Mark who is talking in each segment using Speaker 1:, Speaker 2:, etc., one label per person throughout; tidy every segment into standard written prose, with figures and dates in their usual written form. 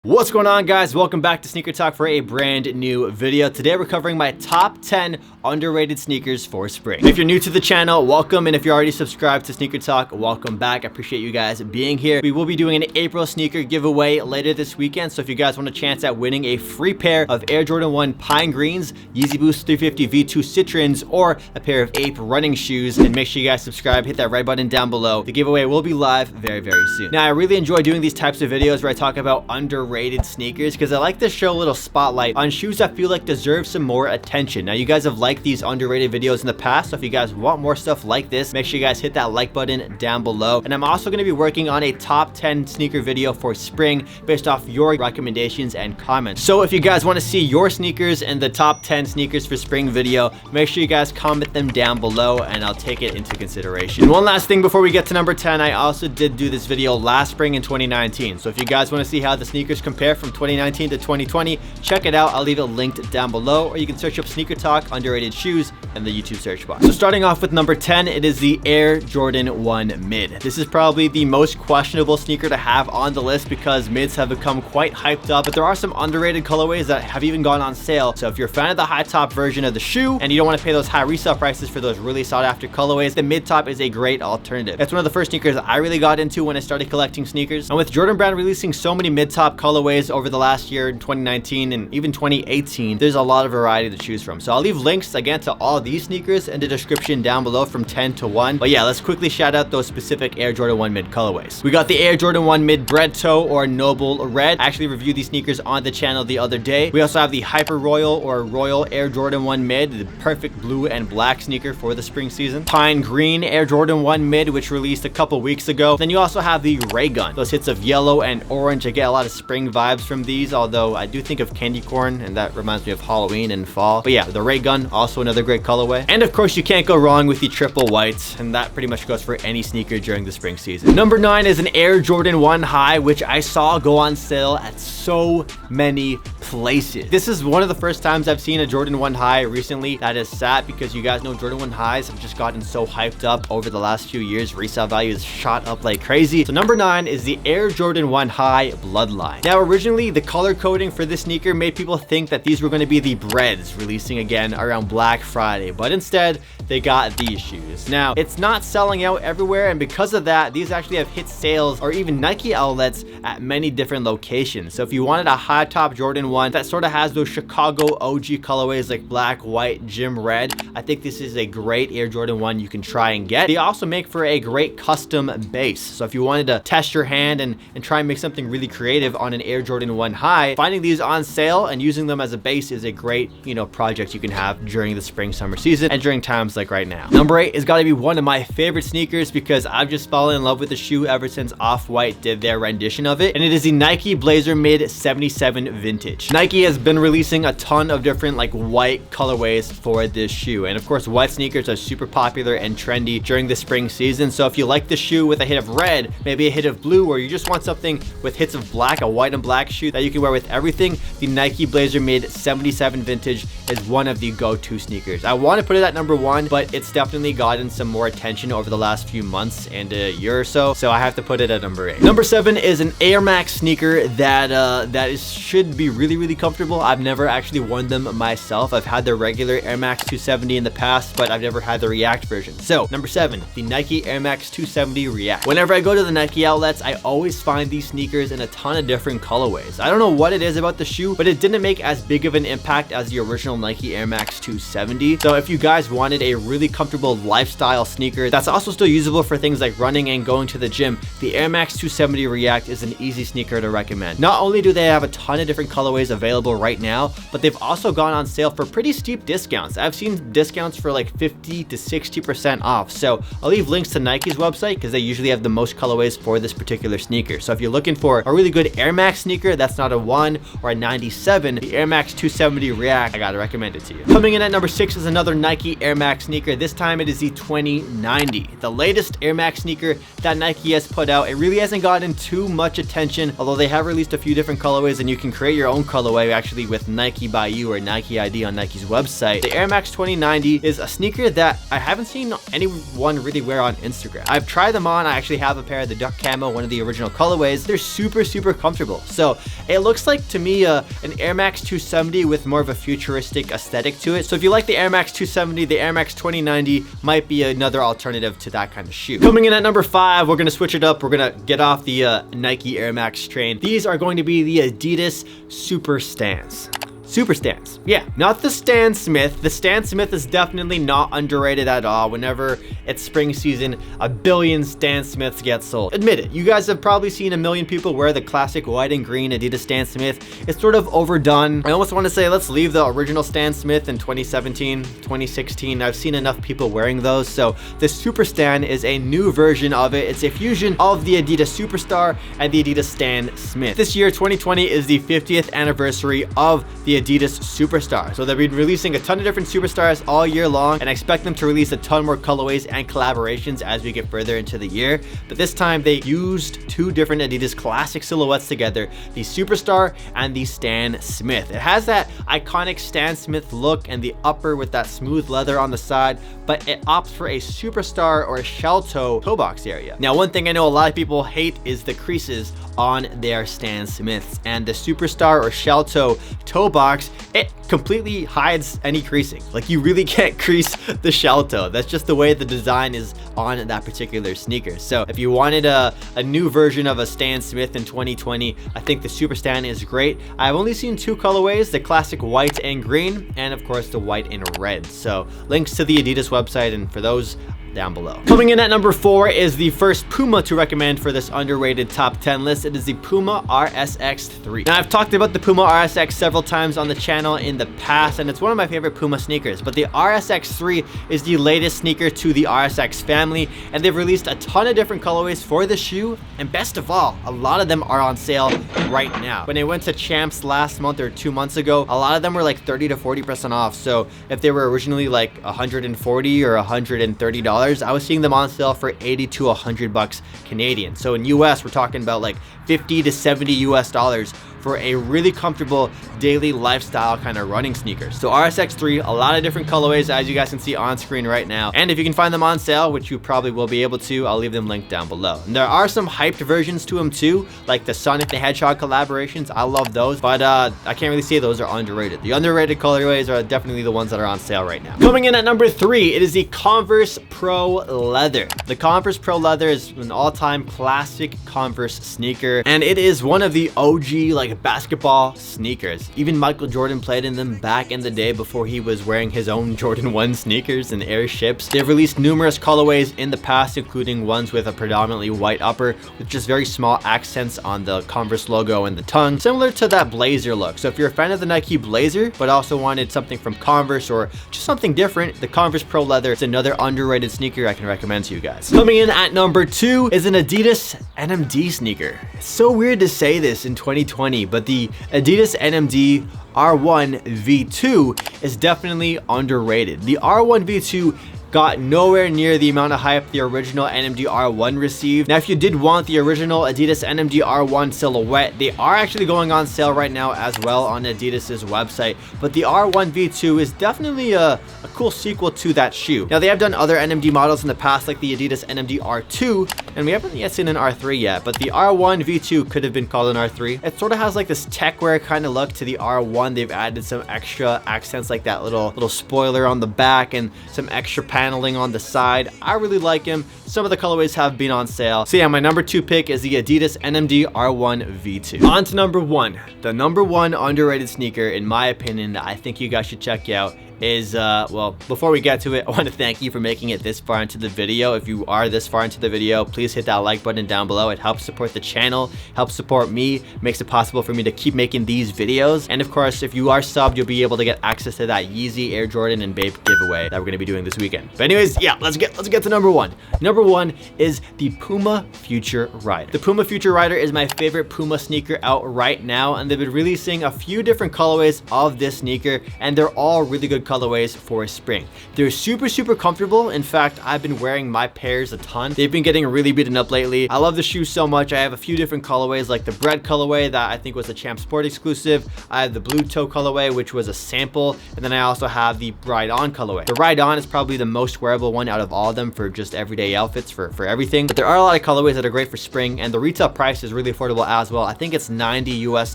Speaker 1: What's going on, guys? Welcome back to Sneaker Talk for a brand new video. Today we're covering my top 10 underrated sneakers for spring. If you're new to the channel, welcome, and if you're already subscribed to Sneaker Talk, welcome back. I appreciate you guys being here. We will be doing an April sneaker giveaway later this weekend, so if you guys want a chance at winning a free pair of Air Jordan 1 Pine Greens, Yeezy Boost 350 V2 Citrons, or a pair of Ape running shoes, then make sure you guys subscribe, hit that red button down below. The giveaway will be live very soon. Now, I really enjoy doing these types of videos where I talk about underrated sneakers because I like to show a little spotlight on shoes I feel like deserve some more attention. Now, you guys have liked these underrated videos in the past, so if you guys want more stuff like this, make sure you guys hit that like button down below. And I'm also going to be working on a top 10 sneaker video for spring based off your recommendations and comments. So if you guys want to see your sneakers and the top 10 sneakers for spring video, make sure you guys comment them down below and I'll take it into consideration. And one last thing before we get to number 10, I also did do this video last spring in 2019. So if you guys want to see how the sneakers compare from 2019 to 2020, check it out. I'll leave it linked down below, or you can search up Sneaker Talk underrated shoes in the YouTube search box. So starting off with number 10, it is the Air Jordan 1 Mid. This is probably the most questionable sneaker to have on the list because mids have become quite hyped up, but there are some underrated colorways that have even gone on sale. So if you're a fan of the high top version of the shoe and you don't want to pay those high resale prices for those really sought after colorways, the mid top is a great alternative. It's one of the first sneakers I really got into when I started collecting sneakers. And with Jordan Brand releasing so many mid top colorways over the last year in 2019 and even 2018, there's a lot of variety to choose from. So I'll leave links again to all these sneakers in the description down below from 10 to 1. But yeah, let's quickly shout out those specific Air Jordan 1 Mid colorways. We got the Air Jordan 1 Mid Bread Toe or Noble Red. I actually reviewed these sneakers on the channel the other day. We also have the Hyper Royal or Royal Air Jordan 1 Mid, the perfect blue and black sneaker for the spring season. Pine Green Air Jordan 1 Mid, which released a couple weeks ago. Then you also have the Ray Gun. Those hits of yellow and orange. I get a lot of spring vibes from these, although I do think of candy corn and that reminds me of Halloween and fall. But yeah, the Ray Gun, also another great colorway. And of course, you can't go wrong with the triple whites, and that pretty much goes for any sneaker during the spring season. Number 9 is an Air Jordan 1 High, which I saw go on sale at so many places. This is one of the first times I've seen a Jordan 1 High recently. That is sad because you guys know Jordan 1 Highs have just gotten so hyped up over the last few years. Resale value has shot up like crazy. So number 9 is the Air Jordan 1 High Bloodline. Now, originally the color coding for this sneaker made people think that these were going to be the Breads releasing again around Black Friday, but instead they got these shoes. Now, it's not selling out everywhere, and because of that, these actually have hit sales or even Nike outlets at many different locations. So if you wanted a high top Jordan 1 that sort of has those Chicago OG colorways like black, white, gym red, I think this is a great Air Jordan 1 you can try and get. They also make for a great custom base. So if you wanted to test your hand and try and make something really creative on an Air Jordan 1 High, finding these on sale and using them as a base is a great, project you can have during the spring summer season and during times like right now. Number 8 has got to be one of my favorite sneakers because I've just fallen in love with the shoe ever since Off-White did their rendition of it, and it is the Nike Blazer Mid 77 Vintage. Nike has been releasing a ton of different white colorways for this shoe, and of course white sneakers are super popular and trendy during the spring season. So if you like the shoe with a hit of red, maybe a hit of blue, or you just want something with hits of black, a white and black shoe that you can wear with everything, the Nike Blazer Mid 77 Vintage is one of the go-to sneakers. I want to put it at number 1, but it's definitely gotten some more attention over the last few months and a year or so, so I have to put it at number 8. Number 7 is an Air Max sneaker that should be really comfortable. I've never actually worn them myself. I've had the regular Air Max 270 in the past, but I've never had the React version. So number 7, the Nike Air Max 270 React. Whenever I go to the Nike outlets, I always find these sneakers in a ton of different colorways. I don't know what it is about the shoe, but it didn't make as big of an impact as the original Nike Air Max 270. So if you guys wanted a really comfortable lifestyle sneaker that's also still usable for things like running and going to the gym, the Air Max 270 React is an easy sneaker to recommend. Not only do they have a ton of different colorways available right now, but they've also gone on sale for pretty steep discounts. I've seen discounts for like 50 to 60% off. So I'll leave links to Nike's website because they usually have the most colorways for this particular sneaker. So if you're looking for a really good Air Max sneaker that's not a 1 or a 97, the Air Max 270 React, I gotta recommend it to you. Coming in at number 6 is another Nike Air Max sneaker. This time it is the 2090, the latest Air Max sneaker that Nike has put out. It really hasn't gotten too much attention, although they have released a few different colorways and you can create your own colorway actually with Nike by You or Nike ID on Nike's website. The Air Max 2090 is a sneaker that I haven't seen anyone really wear on Instagram. I've tried them on. I actually have a pair of the duck camo, one of the original colorways. They're super comfortable. comfortable. So it looks like to me an Air Max 270 with more of a futuristic aesthetic to it. So if you like the Air Max 270, the Air Max 2090 might be another alternative to that kind of shoe. Coming in at number 5, we're gonna switch it up. We're gonna get off the Nike Air Max train. These are going to be the Adidas Superstans. Superstans. Yeah, not the Stan Smith. The Stan Smith is definitely not underrated at all. Whenever it's spring season, a billion Stan Smiths get sold. Admit it, you guys have probably seen a million people wear the classic white and green Adidas Stan Smith. It's sort of overdone. I almost want to say let's leave the original Stan Smith in 2017, 2016. I've seen enough people wearing those. So the Superstan is a new version of it. It's a fusion of the Adidas Superstar and the Adidas Stan Smith. This year, 2020, is the 50th anniversary of the Adidas Superstar. So they've been releasing a ton of different Superstars all year long, and I expect them to release a ton more colorways and collaborations as we get further into the year. But this time they used two different Adidas classic silhouettes together, the Superstar and the Stan Smith. It has that iconic Stan Smith look and the upper with that smooth leather on the side, but it opts for a Superstar or a shell toe box area. Now, one thing I know a lot of people hate is the creases on their Stan Smiths, and the Superstar or shell toe box, it completely hides any creasing. Like, you really can't crease the shell toe. That's just the way the design is on that particular sneaker. So if you wanted a new version of a Stan Smith in 2020, I think the Superstan is great. I've only seen two colorways, the classic white and green, and of course the white and red. So links to the Adidas website and for those down below. Coming in at number 4 is the first Puma to recommend for this underrated top 10 list. It is the Puma RS X23. Now, I've talked about the Puma RS X several times on the channel in the past, and it's one of my favorite Puma sneakers, but the RS X3 is the latest sneaker to the RS X family, and they've released a ton of different colorways for the shoe, and best of all, a lot of them are on sale right now. When I went to Champs last month or 2 months ago, a lot of them were like 30 to 40% off. So if they were originally like 140 or $130, I was seeing them on sale for 80 to 100 bucks Canadian. So in US, we're talking about like 50 to 70 US dollars for a really comfortable daily lifestyle kind of running sneakers. So RSX3, a lot of different colorways as you guys can see on screen right now. And if you can find them on sale, which you probably will be able to, I'll leave them linked down below. And there are some hyped versions to them too, like the Sonic the Hedgehog collaborations. I love those, but I can't really say those are underrated. The underrated colorways are definitely the ones that are on sale right now. Coming in at number 3, it is the Converse Pro Leather. The Converse Pro Leather is an all-time classic Converse sneaker, and it is one of the OG like basketball sneakers. Even Michael Jordan played in them back in the day before he was wearing his own Jordan 1 sneakers and airships. They've released numerous colorways in the past, including ones with a predominantly white upper with just very small accents on the Converse logo and the tongue, similar to that blazer look. So if you're a fan of the Nike Blazer but also wanted something from Converse or just something different, the Converse Pro Leather is another underrated sneaker I can recommend to you guys. Coming in at number 2 is an Adidas NMD sneaker. It's so weird to say this in 2020, but the Adidas NMD R1V2 is definitely underrated. The R1V2 got nowhere near the amount of hype the original NMD R1 received. Now, if you did want the original Adidas NMD R1 silhouette, they are actually going on sale right now as well on Adidas's website, but the R1V2 is definitely a cool sequel to that shoe. Now, they have done other NMD models in the past, like the Adidas NMD R2, and we haven't yet seen an R3 yet, but the R1V2 could have been called an R3. It sort of has like this tech wear kind of look to the R1. They've added some extra accents like that little spoiler on the back and some extra paneling on the side. I really like him. Some of the colorways have been on sale. So yeah, my number 2 pick is the Adidas NMD R1V2. On to number 1. The number 1 underrated sneaker, in my opinion, that I think you guys should check out is, well, before we get to it, I want to thank you for making it this far into the video. If you are this far into the video, please hit that like button down below. It helps support the channel, helps support me, makes it possible for me to keep making these videos. And of course, if you are subbed, you'll be able to get access to that Yeezy, Air Jordan, and Bape giveaway that we're going to be doing this weekend. But anyways, yeah, let's get to number 1. Number 1 is the Puma Future Rider. The Puma Future Rider is my favorite Puma sneaker out right now, and they've been releasing a few different colorways of this sneaker, and they're all really good colorways for spring. They're super comfortable. In fact, I've been wearing my pairs a ton. They've been getting really beaten up lately. I love the shoe so much. I have a few different colorways, like the bread colorway that I think was a Champ Sport exclusive. I have the blue toe colorway, which was a sample, and then I also have the Ride On colorway. The Ride On is probably the most wearable one out of all of them for just everyday outfits. outfits for everything. But there are a lot of colorways that are great for spring, and the retail price is really affordable as well. I think it's $90 US.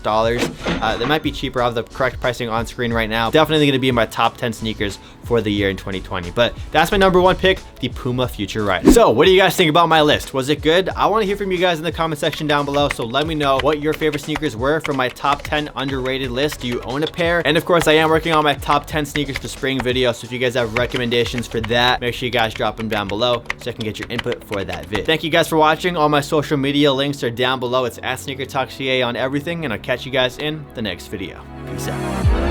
Speaker 1: They might be cheaper. I have the correct pricing on screen right now. Definitely going to be in my top 10 sneakers for the year in 2020. But that's my number 1 pick, the Puma Future Rider. So what do you guys think about my list? Was it good? I want to hear from you guys in the comment section down below. So let me know what your favorite sneakers were from my top 10 underrated list. Do you own a pair? And of course, I am working on my top 10 sneakers for spring video. So if you guys have recommendations for that, make sure you guys drop them down below so I can get your input for that vid. Thank you guys for watching. All my social media links are down below. It's at SneakerTalk CA on everything, and I'll catch you guys in the next video. Peace out.